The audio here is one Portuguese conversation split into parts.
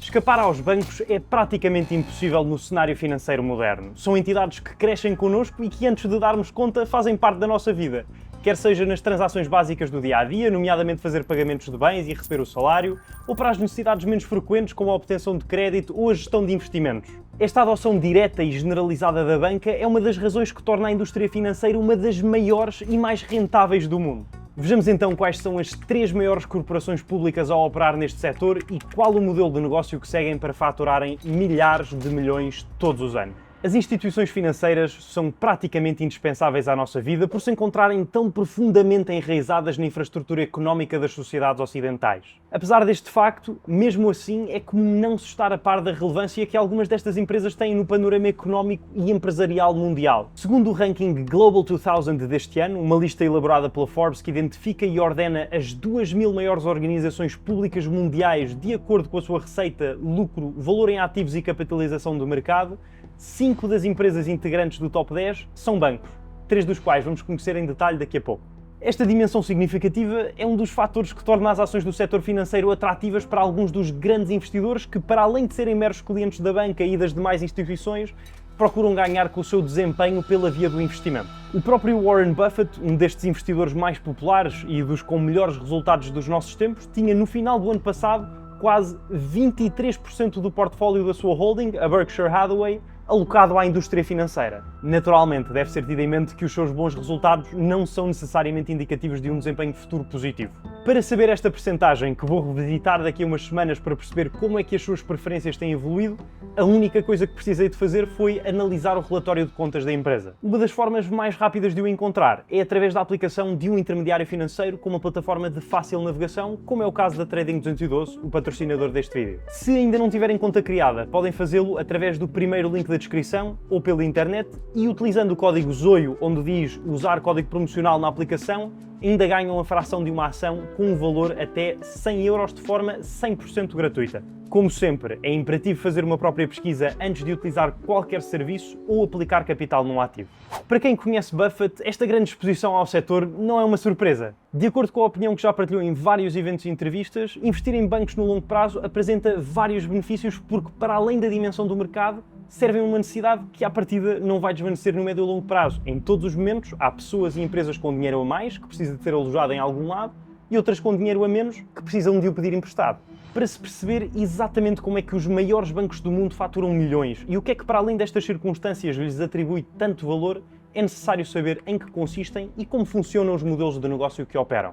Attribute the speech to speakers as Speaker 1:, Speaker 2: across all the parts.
Speaker 1: Escapar aos bancos é praticamente impossível no cenário financeiro moderno. São entidades que crescem connosco e que, antes de darmos conta, fazem parte da nossa vida. Quer seja nas transações básicas do dia-a-dia, nomeadamente fazer pagamentos de bens e receber o salário, ou para as necessidades menos frequentes, como a obtenção de crédito ou a gestão de investimentos. Esta adoção direta e generalizada da banca é uma das razões que torna a indústria financeira uma das maiores e mais rentáveis do mundo. Vejamos então quais são as 3 maiores corporações públicas a operar neste setor e qual o modelo de negócio que seguem para faturarem milhares de milhões todos os anos. As instituições financeiras são praticamente indispensáveis à nossa vida por se encontrarem tão profundamente enraizadas na infraestrutura económica das sociedades ocidentais. Apesar deste facto, mesmo assim, é comum não se estar a par da relevância que algumas destas empresas têm no panorama económico e empresarial mundial. Segundo o ranking Global 2000 deste ano, uma lista elaborada pela Forbes que identifica e ordena as 2.000 maiores organizações públicas mundiais de acordo com a sua receita, lucro, valor em ativos e capitalização do mercado, 5 das empresas integrantes do top 10 são bancos, 3 dos quais vamos conhecer em detalhe daqui a pouco. Esta dimensão significativa é um dos fatores que torna as ações do setor financeiro atrativas para alguns dos grandes investidores que, para além de serem meros clientes da banca e das demais instituições, procuram ganhar com o seu desempenho pela via do investimento. O próprio Warren Buffett, um destes investidores mais populares e dos com melhores resultados dos nossos tempos, tinha no final do ano passado quase 23% do portfólio da sua holding, a Berkshire Hathaway, alocado à indústria financeira. Naturalmente, deve ser tido em mente que os seus bons resultados não são necessariamente indicativos de um desempenho futuro positivo. Para saber esta percentagem, que vou revisitar daqui a umas semanas para perceber como é que as suas preferências têm evoluído, a única coisa que precisei de fazer foi analisar o relatório de contas da empresa. Uma das formas mais rápidas de o encontrar é através da aplicação de um intermediário financeiro com uma plataforma de fácil navegação, como é o caso da Trading 212, o patrocinador deste vídeo. Se ainda não tiverem conta criada, podem fazê-lo através do primeiro link da descrição ou pela internet e utilizando o código ZOIO, onde diz usar código promocional na aplicação, ainda ganham a fração de uma ação com um valor até 100 € de forma 100% gratuita. Como sempre, é imperativo fazer uma própria pesquisa antes de utilizar qualquer serviço ou aplicar capital num ativo. Para quem conhece Buffett, esta grande exposição ao setor não é uma surpresa. De acordo com a opinião que já partilhou em vários eventos e entrevistas, investir em bancos no longo prazo apresenta vários benefícios porque, para além da dimensão do mercado, servem uma necessidade que, à partida, não vai desvanecer no médio e longo prazo. Em todos os momentos, há pessoas e empresas com dinheiro a mais, que precisam de ser alojado em algum lado, e outras com dinheiro a menos, que precisam de o pedir emprestado. Para se perceber exatamente como é que os maiores bancos do mundo faturam milhões e o que é que, para além destas circunstâncias, lhes atribui tanto valor, é necessário saber em que consistem e como funcionam os modelos de negócio que operam.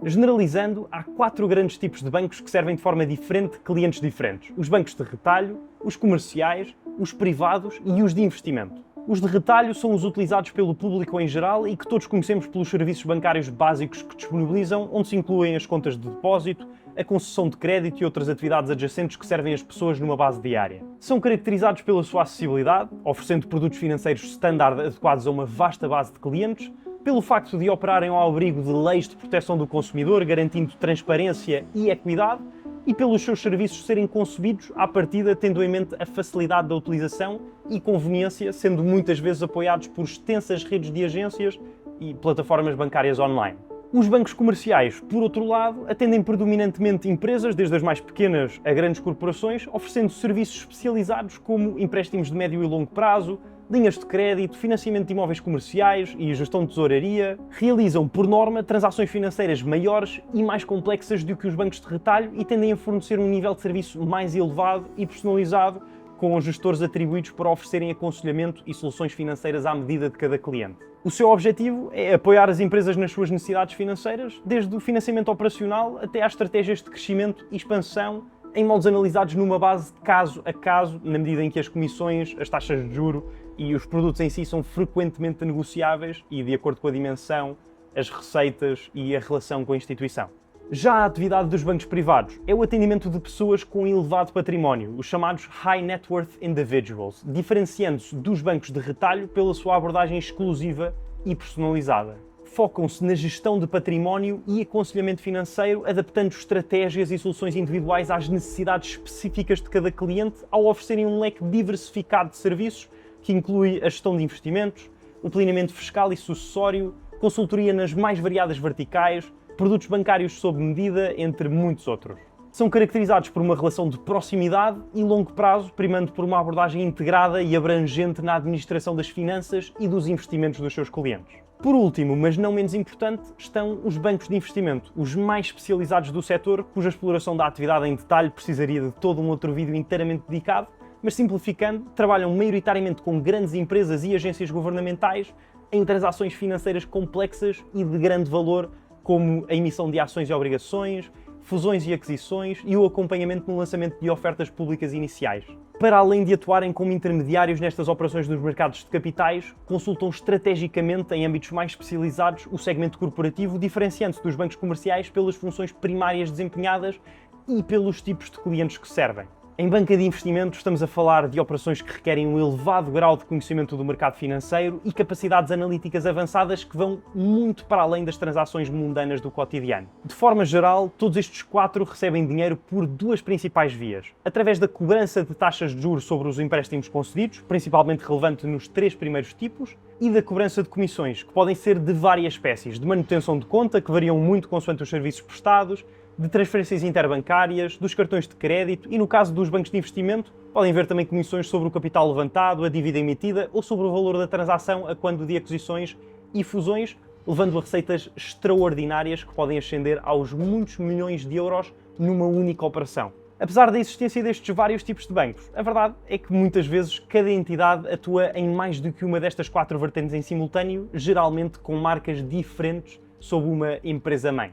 Speaker 1: Generalizando, há 4 grandes tipos de bancos que servem de forma diferente clientes diferentes. Os bancos de retalho, os comerciais, os privados e os de investimento. Os de retalho são os utilizados pelo público em geral e que todos conhecemos pelos serviços bancários básicos que disponibilizam, onde se incluem as contas de depósito, a concessão de crédito e outras atividades adjacentes que servem as pessoas numa base diária. São caracterizados pela sua acessibilidade, oferecendo produtos financeiros standard adequados a uma vasta base de clientes, pelo facto de operarem ao abrigo de leis de proteção do consumidor, garantindo transparência e equidade, e pelos seus serviços serem concebidos à partida tendo em mente a facilidade da utilização e conveniência, sendo muitas vezes apoiados por extensas redes de agências e plataformas bancárias online. Os bancos comerciais, por outro lado, atendem predominantemente empresas, desde as mais pequenas a grandes corporações, oferecendo serviços especializados como empréstimos de médio e longo prazo, linhas de crédito, financiamento de imóveis comerciais e gestão de tesouraria. Realizam, por norma, transações financeiras maiores e mais complexas do que os bancos de retalho e tendem a fornecer um nível de serviço mais elevado e personalizado, com os gestores atribuídos para oferecerem aconselhamento e soluções financeiras à medida de cada cliente. O seu objetivo é apoiar as empresas nas suas necessidades financeiras, desde o financiamento operacional até às estratégias de crescimento e expansão, em moldes analisados numa base caso a caso, na medida em que as comissões, as taxas de juro e os produtos em si são frequentemente negociáveis e de acordo com a dimensão, as receitas e a relação com a instituição. Já a atividade dos bancos privados é o atendimento de pessoas com elevado património, os chamados High Net Worth Individuals, diferenciando-se dos bancos de retalho pela sua abordagem exclusiva e personalizada. Focam-se na gestão de património e aconselhamento financeiro, adaptando estratégias e soluções individuais às necessidades específicas de cada cliente, ao oferecerem um leque diversificado de serviços que inclui a gestão de investimentos, o planeamento fiscal e sucessório, consultoria nas mais variadas verticais, produtos bancários sob medida, entre muitos outros. São caracterizados por uma relação de proximidade e longo prazo, primando por uma abordagem integrada e abrangente na administração das finanças e dos investimentos dos seus clientes. Por último, mas não menos importante, estão os bancos de investimento, os mais especializados do setor, cuja exploração da atividade em detalhe precisaria de todo um outro vídeo inteiramente dedicado, mas simplificando, trabalham maioritariamente com grandes empresas e agências governamentais em transações financeiras complexas e de grande valor, como a emissão de ações e obrigações, fusões e aquisições e o acompanhamento no lançamento de ofertas públicas iniciais. Para além de atuarem como intermediários nestas operações nos mercados de capitais, consultam estrategicamente em âmbitos mais especializados o segmento corporativo, diferenciando-se dos bancos comerciais pelas funções primárias desempenhadas e pelos tipos de clientes que servem. Em banca de investimento estamos a falar de operações que requerem um elevado grau de conhecimento do mercado financeiro e capacidades analíticas avançadas que vão muito para além das transações mundanas do cotidiano. De forma geral, todos estes quatro recebem dinheiro por duas principais vias. Através da cobrança de taxas de juros sobre os empréstimos concedidos, principalmente relevante nos três primeiros tipos, e da cobrança de comissões, que podem ser de várias espécies, de manutenção de conta, que variam muito consoante os serviços prestados, de transferências interbancárias, dos cartões de crédito e, no caso dos bancos de investimento, podem haver também comissões sobre o capital levantado, a dívida emitida ou sobre o valor da transação a quando de aquisições e fusões, levando a receitas extraordinárias que podem ascender aos muitos milhões de euros numa única operação. Apesar da existência destes vários tipos de bancos, a verdade é que muitas vezes cada entidade atua em mais do que uma destas quatro vertentes em simultâneo, geralmente com marcas diferentes sob uma empresa-mãe.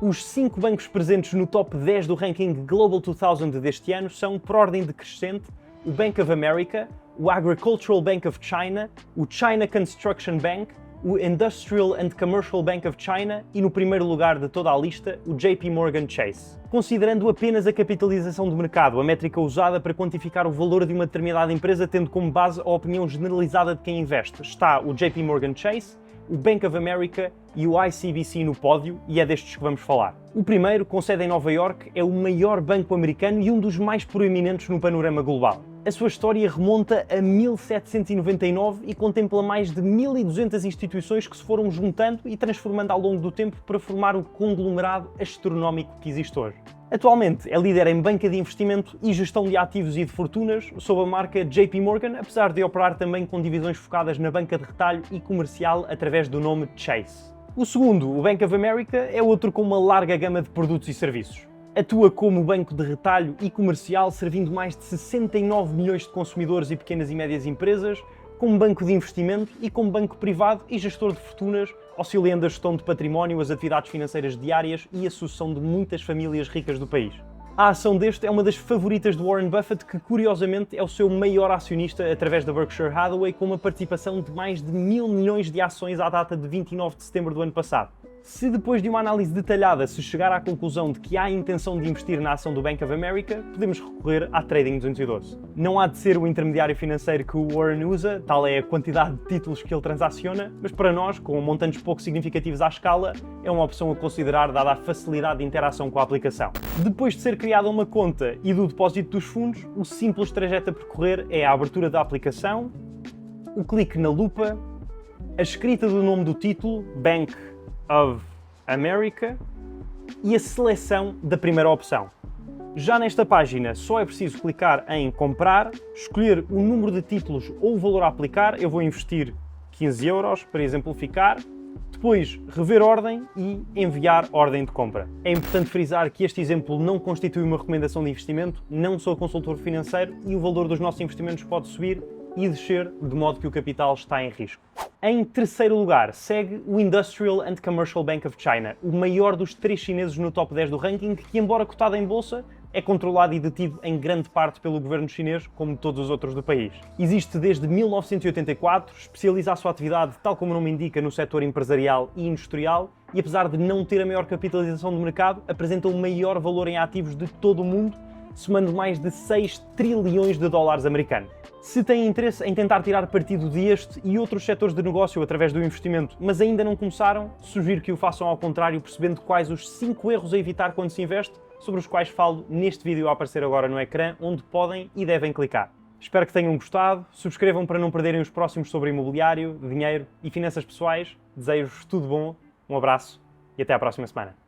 Speaker 1: Os 5 bancos presentes no top 10 do ranking Global 2000 deste ano são, por ordem decrescente, o Bank of America, o Agricultural Bank of China, o China Construction Bank, o Industrial and Commercial Bank of China e, no primeiro lugar de toda a lista, o JP Morgan Chase. Considerando apenas a capitalização do mercado, a métrica usada para quantificar o valor de uma determinada empresa, tendo como base a opinião generalizada de quem investe, está o JP Morgan Chase, o Bank of America e o ICBC no pódio, e é destes que vamos falar. O primeiro, com sede em Nova York, é o maior banco americano e um dos mais proeminentes no panorama global. A sua história remonta a 1799 e contempla mais de 1.200 instituições que se foram juntando e transformando ao longo do tempo para formar o conglomerado astronómico que existe hoje. Atualmente é líder em banca de investimento e gestão de ativos e de fortunas sob a marca JP Morgan, apesar de operar também com divisões focadas na banca de retalho e comercial através do nome Chase. O segundo, o Bank of America, é outro com uma larga gama de produtos e serviços. Atua como banco de retalho e comercial, servindo mais de 69 milhões de consumidores e pequenas e médias empresas, como banco de investimento e como banco privado e gestor de fortunas, auxiliando a gestão de património, as atividades financeiras diárias e a sucessão de muitas famílias ricas do país. A ação deste é uma das favoritas de Warren Buffett, que curiosamente é o seu maior acionista através da Berkshire Hathaway, com uma participação de mais de 1.000 milhões de ações à data de 29 de setembro do ano passado. Se depois de uma análise detalhada se chegar à conclusão de que há a intenção de investir na ação do Bank of America, podemos recorrer à Trading 212. Não há de ser o intermediário financeiro que o Warren usa, tal é a quantidade de títulos que ele transaciona, mas para nós, com montantes pouco significativos à escala, é uma opção a considerar dada a facilidade de interação com a aplicação. Depois de ser criada uma conta e do depósito dos fundos, o simples trajeto a percorrer é a abertura da aplicação, o clique na lupa, a escrita do nome do título, Bank of America, e a seleção da primeira opção. Já nesta página só é preciso clicar em comprar, escolher o número de títulos ou o valor a aplicar. Eu vou investir 15 euros para exemplificar, depois rever ordem e enviar ordem de compra. É importante frisar que este exemplo não constitui uma recomendação de investimento, não sou consultor financeiro e o valor dos nossos investimentos pode subir e descer, de modo que o capital está em risco. Em terceiro lugar, segue o Industrial and Commercial Bank of China, o maior dos 3 chineses no top 10 do ranking, que, embora cotado em bolsa, é controlado e detido em grande parte pelo governo chinês, como todos os outros do país. Existe desde 1984, especializa a sua atividade, tal como o nome indica, no setor empresarial e industrial, e apesar de não ter a maior capitalização do mercado, apresenta o maior valor em ativos de todo o mundo, somando mais de 6 trilhões de dólares americanos. Se têm interesse em tentar tirar partido deste e outros setores de negócio através do investimento, mas ainda não começaram, sugiro que o façam ao contrário, percebendo quais os 5 erros a evitar quando se investe, sobre os quais falo neste vídeo a aparecer agora no ecrã, onde podem e devem clicar. Espero que tenham gostado, subscrevam para não perderem os próximos sobre imobiliário, dinheiro e finanças pessoais. Desejo-vos tudo bom, um abraço e até à próxima semana.